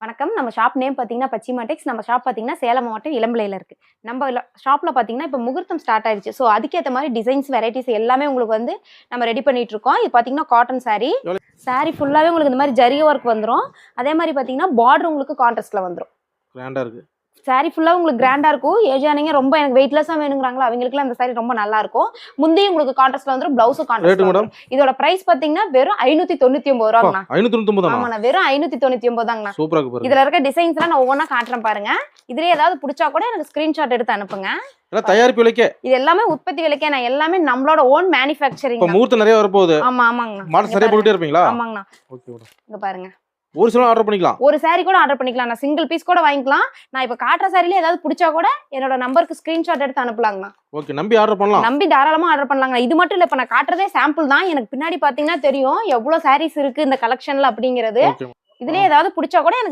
வணக்கம். நம்ம shop name பார்த்தீங்கன்னா பச்சிமா டெக்ஸ். நம்ம ஷாப் பார்த்தீங்கன்னா சேலம் மாவட்டம் இளம்பிள்ளையில இருக்கு. நம்ம ஷாப்ல பார்த்தீங்கன்னா இப்ப முகூர்த்தம் ஸ்டார்ட் ஆயிருச்சு. ஸோ அதுக்கேத்த மாரி டிசைன்ஸ், வெரைட்டிஸ் எல்லாமே உங்களுக்கு வந்து நம்ம ரெடி பண்ணிட்டு இருக்கோம். இது பார்த்தீங்கன்னா காட்டன் சாரி. சாரி ஃபுல்லாவே உங்களுக்கு இந்த மாரி ஜரி ஒர்க் வந்துரும். அதே மாரி பார்த்தீங்கன்னா பார்டர் உங்களுக்கு கான்ட்ராஸ்ட்ல வந்துரும். கிராண்டா இருக்கு. சாரி ஃபுல்லா உங்களுக்கு கிராண்டா இருக்கும். ஏஜ் ஆனீங்க ரொம்ப எனக்கு வெயிட்லெஸ்ஸா வேணுங்கறாங்களா அவங்களுக்குலாம் இந்த சாரி ரொம்ப நல்லா இருக்கும். முந்தி உங்களுக்கு கான்ட்ராஸ்ட்ல வந்துரும், ப்ளவுஸும் கான்ட்ராஸ்ட்ல வந்துரும். இதோட பிரைஸ் பாத்தீங்கன்னா வெறும் 599 ரூபாய்ங்கண்ணா. 599 தானா? ஆமாண்ணா, வெறும் 599 தாங்கண்ணா. சூப்பரா இருக்கு பாருங்க. இதுல இருக்க டிசைன்ஸ்லாம் நான் ஒவ்வொண்ணா காட்டுறேன் பாருங்க. இதுலயே ஏதாவது பிடிச்சா கூட எனக்கு ஸ்கிரீன்ஷாட் எடுத்து அனுப்புங்க. எல்லாம் தயாரிப்பு விலைக்கே. இது எல்லாமே உற்பத்தி விலைக்கே. நான் எல்லாமே நம்மளோட ஓன் மேனுஃபேக்சரிங். இப்ப முகூர்த்தம் நிறைய வர போகுது. ஆமா ஆமாங்கண்ணா. மாடல் சரியா போட்டுட்டே இருப்பீங்களா? ஆமாங்கண்ணா. Okay madam. இங்க பாருங்க. ஒரு சில ஆர்டர் பண்ணிக்கலாம். ஒரு சாரி கூட ஆர்டர் பண்ணிக்கலாம். நான் சிங்கிள் பீஸ் கூட வாங்கிக்கலாம். நான் இப்ப காட்டுற சாரில ஏதாவது பிடிச்சா கூட என்னோட நம்பருக்கு ஸ்கிரீன்ஷாட் எடுத்து அனுப்பலாங்கண்ணா. ஓகே, நம்பி ஆர்டர் பண்ணலாம். நம்பி தாராளமா ஆர்டர் பண்ணலாங்கண்ணா. இது மட்டும் இல்ல, இப்ப நான் காட்டுறதே சாம்பிள் தான். எனக்கு பின்னாடி பாத்தீங்கன்னா தெரியும் எவ்வளவு சாரீஸ் இருக்கு இந்த கலெக்ஷன்ல அப்படிங்கிறது. இதுலயே ஏதாவது பிடிச்சா கூட எனக்கு